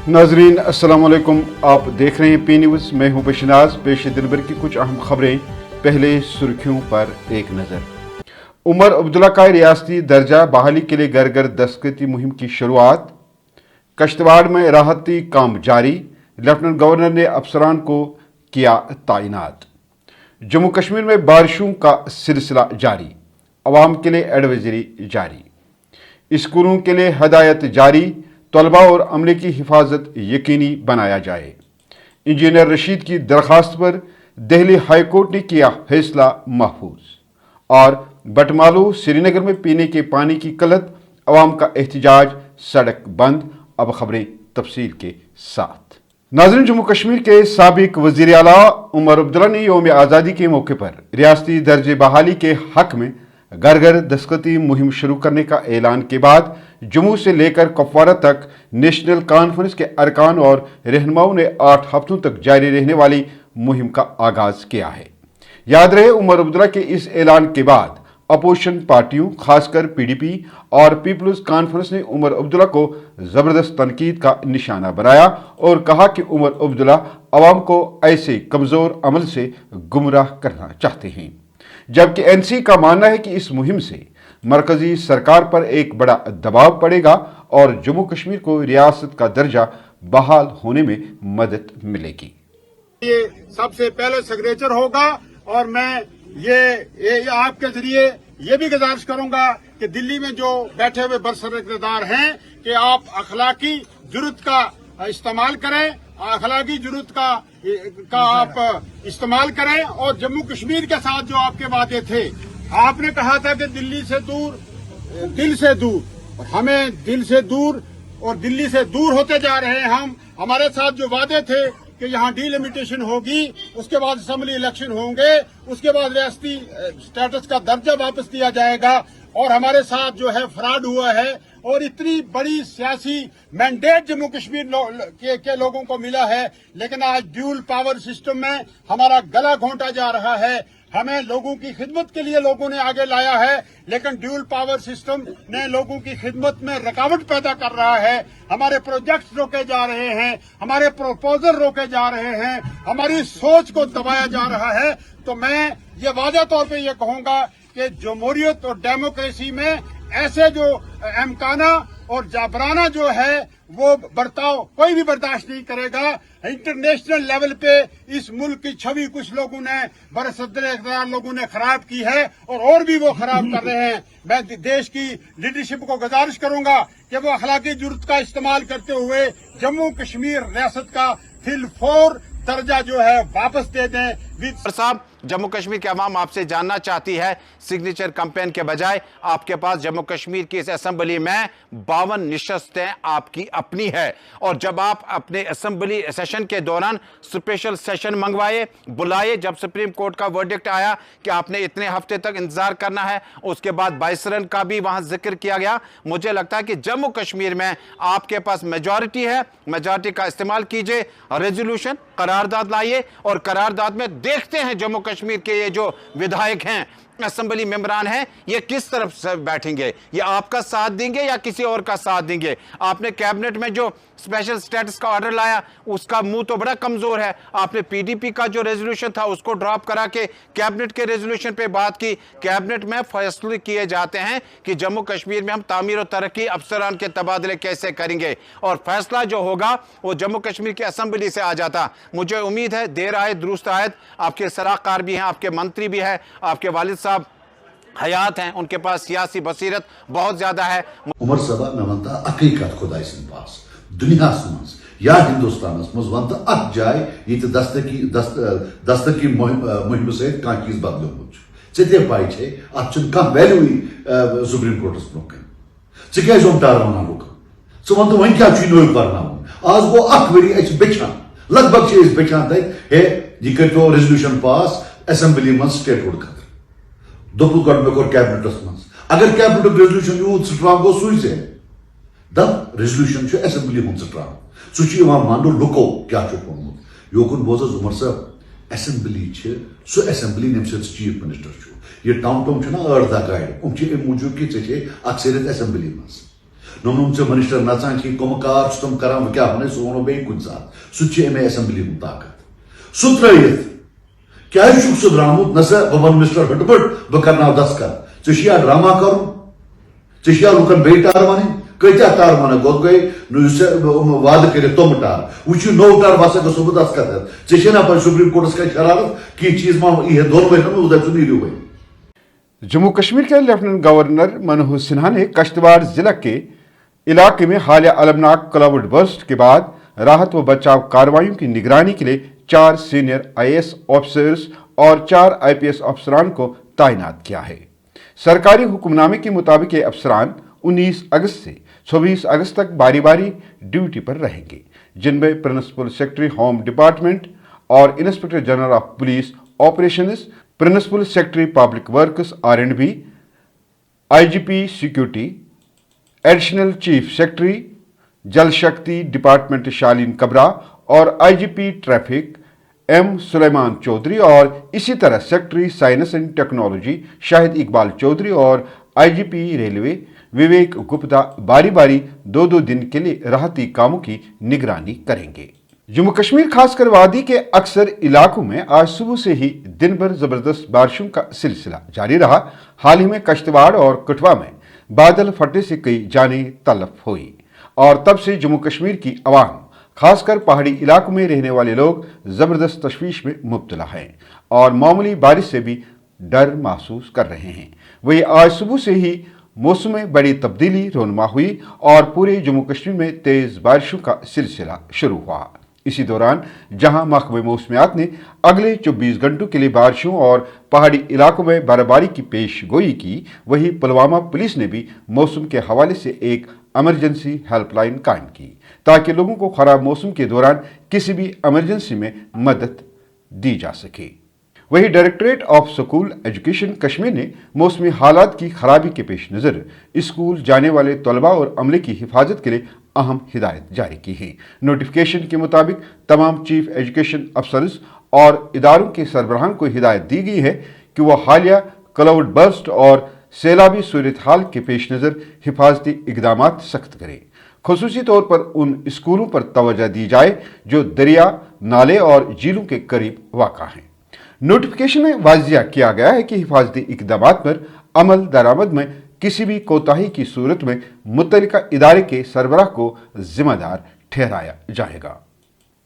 नाजरीन अस्सलाम वालेकुम, आप देख रहे हैं पी न्यूज़। मैं हूं बशनाज। पेश दिन भर की कुछ अहम खबरें। पहले सुर्खियों पर एक नज़र। उमर अब्दुल्ला का रियासती दर्जा बहाली के लिए घर घर दस्तखती मुहिम की शुरुआत। कश्तवाड़ में राहती काम जारी, लेफ्टिनेंट गवर्नर ने अफसरान को किया तैनात। जम्मू कश्मीर में बारिशों का सिलसिला जारी, अवाम के लिए एडवाइजरी जारी। स्कूलों के लिए हदायत जारी, तलबा और अमले की हिफाजत यकीनी बनाया जाए। इंजीनियर रशीद की दरख्वास्त पर दिल्ली हाई कोर्ट ने किया फैसला महफूज। और बटमालू श्रीनगर में पीने के पानी की किल्लत, अवाम का एहतजाज, सड़क बंद। अब खबरें तफसील के साथ। नाज़रीन, जम्मू कश्मीर के साबिक वज़ीर आला उमर अब्दुल्ला ने यौम आज़ादी के मौके पर रियासती दर्जे बहाली के हक में घर घर दस्तखती मुहिम शुरू करने का ऐलान के बाद जम्मू से लेकर कुपवारा तक नेशनल कॉन्फ्रेंस के अरकान और रहनुमाओं ने 8 हफ्तों तक जारी रहने वाली मुहिम का आगाज किया है। याद रहे, उमर अब्दुल्ला के इस ऐलान के बाद अपोजिशन पार्टियों, खासकर पीडीपी और पीपल्स कॉन्फ्रेंस ने उमर अब्दुल्ला को जबरदस्त तनकीद का निशाना बनाया और कहा कि उमर अब्दुल्ला अवाम को ऐसे कमजोर अमल से गुमराह करना चाहते हैं। जबकि एनसी का मानना है कि इस मुहिम से मरकजी सरकार पर एक बड़ा दबाव पड़ेगा और जम्मू कश्मीर को रियासत का दर्जा बहाल होने में मदद मिलेगी। ये सबसे पहले सिग्नेचर होगा और मैं ये आपके जरिए ये भी गुजारिश करूंगा कि दिल्ली में जो बैठे हुए बरसरदार हैं कि आप अखलाकी जुर्रत का इस्तेमाल करें, अखलाकी जुर्रत का आप इस्तेमाल करें। और जम्मू कश्मीर के साथ जो आपके वादे थे, आपने कहा था कि दिल्ली से दूर, दिल से दूर, हमें दिल से दूर और दिल्ली से दूर होते जा रहे हैं हम। हमारे साथ जो वादे थे कि यहाँ डिलिमिटेशन होगी, उसके बाद असेंबली इलेक्शन होंगे, उसके बाद रियासती स्टेटस का दर्जा वापस दिया जाएगा, और हमारे साथ जो है फ्रॉड हुआ है और इतनी बड़ी सियासी मैंडेट जम्मू कश्मीर के लोगों को मिला है, लेकिन आज ड्यूल पावर सिस्टम में हमारा गला घोंटा जा रहा है। हमें लोगों की खिदमत के लिए लोगों ने आगे लाया है, लेकिन ड्यूल पावर सिस्टम ने लोगों की खिदमत में रुकावट पैदा कर रहा है। हमारे प्रोजेक्ट्स रोके जा रहे हैं, हमारे प्रपोजल रोके जा रहे हैं, हमारी सोच को दबाया जा रहा है। तो मैं ये वादा तौर पे ये कहूंगा कि जमहूरियत और डेमोक्रेसी में ऐसे जो अमकाना और जाबराना जो है वो बर्ताव कोई भी बर्दाश्त नहीं करेगा। इंटरनेशनल लेवल पे इस मुल्क की छवि कुछ लोगों ने, बरसदर इक़्तिदार लोगों ने खराब की है और भी वो खराब कर रहे हैं। मैं देश की लीडरशिप को गुजारिश करूंगा कि वो अखलाकी जुर्रत का इस्तेमाल करते हुए जम्मू कश्मीर रियासत का फिल 4 दर्जा जो है वापस दे दें। साहब, जम्मू कश्मीर की आवाम आपसे जानना चाहती है, सिग्नेचर कैंपेन के बजाय आपके पास जम्मू कश्मीर की इस असेंबली में 52 निशस्तें आपकी अपनी है, और जब आप अपने असेंबली सेशन के दौरान स्पेशल सेशन मंगवाए, बुलाए, जब सुप्रीम कोर्ट का वर्डिक्ट आया कि आपने इतने हफ्ते तक इंतजार करना है, उसके बाद बाइसरन का भी वहां जिक्र किया गया। मुझे लगता है कि जम्मू कश्मीर में आपके पास मेजॉरिटी है, मेजॉरिटी का इस्तेमाल कीजिए, रेजोल्यूशन करारदाद लाइए, और करारदाद में देखते हैं जम्मू कश्मीर के ये जो विधायक हैं, असेंबली मेंबरान हैं, ये किस तरफ से बैठेंगे, ये आपका साथ देंगे या किसी और का साथ देंगे। आपने कैबिनेट में जो स्पेशल स्टेटस का ऑर्डर लाया, उसका मुंह तो बड़ा कमजोर है। आपने पीडीपी का जो रेजोल्यूशन था उसको ड्रॉप करा के कैबिनेट के रेजोल्यूशन पे बात की। कैबिनेट में फैसले किए जाते हैं कि जम्मू कश्मीर में हम तामीर और तरक्की, अफसरान के तबादले कैसे करेंगे, और फैसला जो होगा वो जम्मू कश्मीर की असेंबली से आ जाता। मुझे उम्मीद है देर आए दुरुस्त आयत, आपके सलाहकार भी हैं, आपके मंत्री भी हैं, आपके वालिद साहब हयात हैं, उनके पास सियासी बसीरत बहुत ज्यादा है। उमर सबा मैं वनता अकई कत खुदाई सिंद पास दुनिया मज या हिंदुस्तान मज वनता अक जाय ये दस्तकी मुहिम से कह चीज बदलोमुत चे पाई छे अत वैल्यू सुप्रीम कोर्टस ब्रो क्या टाराना लुक च वन वन क्या नो कर आज गो अख वरी बेचान लगभग बेचान तक हे यह करो रेजोल्यूशन पास असेंबली मज स्टेटहुड खतर दोपुत गो मे कोर कैबिनेटस मज अगर कैबिनेट रेजोल्यूशन यूत स्ट्रांग गो सुई दप रेजोल्यूशन असेंबली हूं स्ट्रांग सह मानो लुको क्या वोमुत योकुन बोज उमर साहब असेंबली सह असेंबली यम चीफ मिनिस्टर ये टाउन टाउन ना 8 गाइड अम मूजूब कि अक्सरियत असेंबली मज नम से मिनिस्टर नचान कि कम कार तुम करान क्या वन सह वो बे कुछ सात सह असेंबली ताकत सह त्रित क्या सह द्रामुत न सा बह वन मिनिस्टर हटपट बह कर दस्तखत या ड्रामा कर या लुकन बे टार वन कत्या टार वन गो गई वाद कर तुम टार वो नो टार बस गो बह दस्तखत ऐसे पे सुप्रीम कोर्टस का शरारत कि चीज मा यह दोन वर्षन उधर नीरू भाई। जम्मू कश्मीर के लेफ्टिनेंट गवर्नर मनोज सिन्हा ने कश्तवाड़ जिला के इलाके में हालिया अलमनाक क्लाउड बर्स्ट के बाद राहत व बचाव कार्रवाइयों की निगरानी के लिए 4 सीनियर IAS ऑफिसर्स और 4 IPS अफसरान को तैनात किया है। सरकारी हुक्मनामे के मुताबिक ये अफसरान 19 अगस्त से 26 अगस्त तक बारी बारी ड्यूटी पर रहेंगे, जिनमें प्रिंसिपल सेक्रेटरी होम डिपार्टमेंट और inspector general of police operations, principal secretary public works R&B, IGP security, additional chief secretary Jal Shakti department Shaleen Kabra और IGP traffic M Suleman Chaudhary और इसी तरह secretary science and technology Shahid Iqbal Chaudhary और IGP रेलवे विवेक गुप्ता बारी बारी 2-2 दिन के लिए राहती कामों की निगरानी करेंगे। जम्मू कश्मीर खासकर वादी के अक्सर इलाकों में आज सुबह से ही दिन भर जबरदस्त बारिशों का सिलसिला जारी रहा। हाल ही में कश्तवाड़ और कठुआ में बादल फटने से कई जानें तलफ हुई और तब से जम्मू कश्मीर की आवाम खासकर पहाड़ी इलाकों में रहने वाले लोग जबरदस्त तशवीश में मुब्तला हैं और मामूली बारिश से भी डर महसूस कर रहे हैं। वहीं आज सुबह से ही मौसम में बड़ी तब्दीली रोनमा हुई और पूरे जम्मू कश्मीर में तेज बारिशों का सिलसिला शुरू हुआ। इसी दौरान जहां महकमे मौसमियात ने अगले 24 घंटों के लिए बारिशों और पहाड़ी इलाकों में बर्फबारी की पेशगोई की, वहीं पुलवामा पुलिस ने भी मौसम के हवाले से एक इमरजेंसी हेल्पलाइन कायम की ताकि लोगों को खराब मौसम के दौरान किसी भी इमरजेंसी में मदद दी जा सके। वहीं directorate of school education Kashmir ने मौसमी हालात की खराबी के पेश नज़र स्कूल जाने वाले तलबा और अमले की हिफाजत के लिए अहम हिदायत जारी की है। नोटिफिकेशन के मुताबिक तमाम चीफ एजुकेशन अफसर्स और इदारों के सरबराहान को हिदायत दी गई है कि वह हालिया क्लाउड बर्स्ट और सैलाबी सूरत हाल के पेश नज़र हिफाजती इकदाम सख्त करें। खुसूसी तौर पर उन स्कूलों पर तवज्जो दी जाए जो दरिया, नाले और झीलों के करीब वाक़ा हैं। नोटिफिकेशन में वाजिया किया गया है कि हिफाजती इकदाम पर अमल दरामद में किसी भी कोताही की सूरत में मुतल्लिका इदारे के सरबराह को जिम्मेदार ठहराया जाएगा।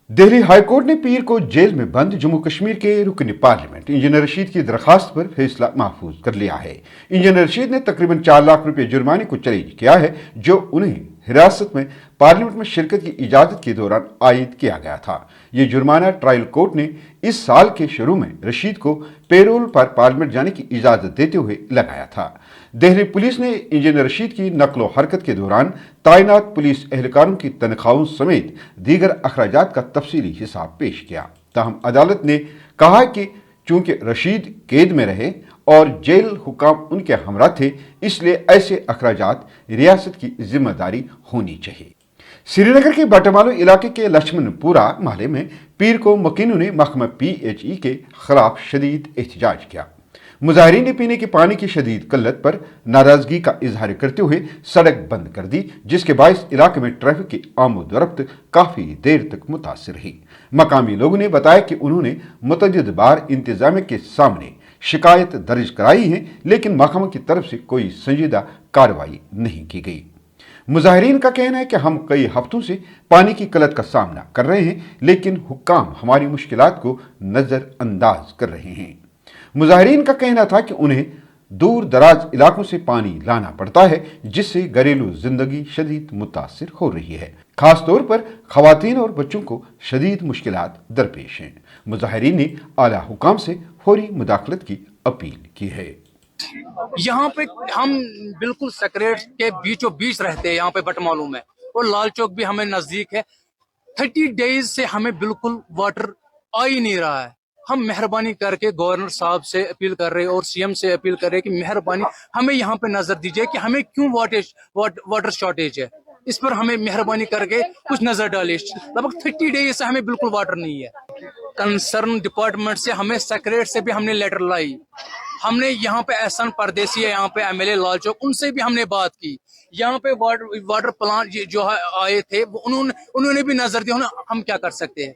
दिल्ली हाईकोर्ट ने पीर को जेल में बंद जम्मू कश्मीर के रुकन पार्लियामेंट इंजीनियर रशीद की दरखास्त पर फैसला महफूज कर लिया है। इंजीनियर रशीद ने तकरीबन 4 लाख रुपए जुर्माने को चैलेंज किया है जो उन्हें हिरासत में पार्लियामेंट में शिरकत की इजाजत के दौरान आयद किया गया था। ये जुर्माना ट्रायल कोर्ट ने इस साल के शुरू में रशीद को पेरोल पर पार्लियामेंट जाने की इजाजत देते हुए लगाया था। दिल्ली पुलिस ने इंजीनियर रशीद की नकलो हरकत के दौरान तैनात पुलिस एहलकारों की तनख्वाहों समेत दीगर अखराजात का तफसीली हिसाब पेश किया। ताहम अदालत ने कहा कि चूंकि रशीद कैद में रहे और जेल हुकाम उनके हमरा थे, इसलिए ऐसे अखराजात रियासत की जिम्मेदारी होनी चाहिए। श्रीनगर के बटमालू इलाके के लक्ष्मणपुरा मोहल्ले में पीर को मकीनों ने महकमा PHE के खिलाफ शदीद एहतजाज किया। मुजाहिरीन ने पीने के पानी की शदीद किल्लत पर नाराजगी का इजहार करते हुए सड़क बंद कर दी, जिसके बायस इलाके में ट्रैफिक की आमदोरफ्त काफी देर तक मुतासिर रही। मकामी लोगों ने बताया कि उन्होंने मुतअद्दिद बार इंतजामिया के सामने शिकायत दर्ज कराई है, लेकिन महकमा की तरफ से कोई संजीदा कार्रवाई नहीं की गई। मुजाहिरीन का कहना है कि हम कई हफ्तों से पानी की किल्लत का सामना कर रहे हैं, लेकिन हुक्काम हमारी मुश्किलात को नजरअंदाज कर रहे हैं। मुजाहिरीन का कहना था कि उन्हें दूर दराज इलाकों से पानी लाना पड़ता है, जिससे घरेलू जिंदगी शदीद मुतासिर हो रही है। खास तौर पर खवातीन और बच्चों को शदीद मुश्किलात दरपेश हैं। मुजाहिरीन ने आला हुकाम से फौरी मुदाखलत की अपील की है। यहाँ पे हम बिल्कुल सेक्रेट के बीचों बीच रहते हैं, यहाँ पे बटमालू में, और लाल चौक भी हमें नजदीक है। 30 डेज से हमें बिल्कुल वाटर आ ही नहीं रहा है। हम मेहरबानी करके गवर्नर साहब से अपील कर रहे हैं और CM से अपील कर रहे हैं कि मेहरबानी हमें यहाँ पे नजर दीजिए कि हमें क्यों वाटर शॉर्टेज है। इस पर हमें मेहरबानी करके कुछ नजर डालिए। लगभग 30 डेज से हमें बिल्कुल वाटर नहीं है। कंसर्न डिपार्टमेंट से हमें सेक्रेटरी से भी हमने लेटर लाई। हमने यहाँ पे एहसान परदेसी है, यहाँ पे MLA लाल चौक, उनसे भी हमने बात की यहाँ पे वाटर प्लांट जो आए थे वो उन्होंने भी नजर दिया, हम क्या कर सकते हैं,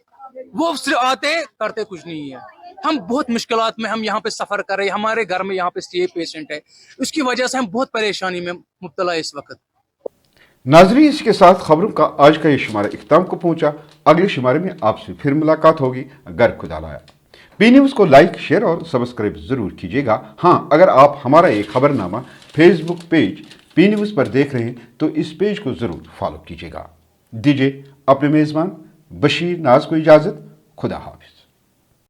वो सिर्फ आते करते कुछ नहीं है। हम बहुत मुश्किलात में हम यहाँ पे सफर कर रहे हैं, हमारे घर में यहाँ पे 6 पेशेंट है, उसकी वजह से हम बहुत परेशानी में मुब्तला है इस वक्त। नाजरीन, इसके साथ खबरों का आज का ये शुमारा इख्ताम को पहुंचा। अगले शुमारे में आपसे फिर मुलाकात होगी अगर खुदा लाया। पी न्यूज़ को लाइक, शेयर और सब्सक्राइब जरूर कीजिएगा। हाँ, अगर आप हमारा ये खबरनामा फेसबुक पेज पी न्यूज़ पर देख रहे हैं तो इस पेज को जरूर फॉलो कीजिएगा। दीजिए अपने मेजबान बशीर नाज को इजाजत। खुदा हाफिज।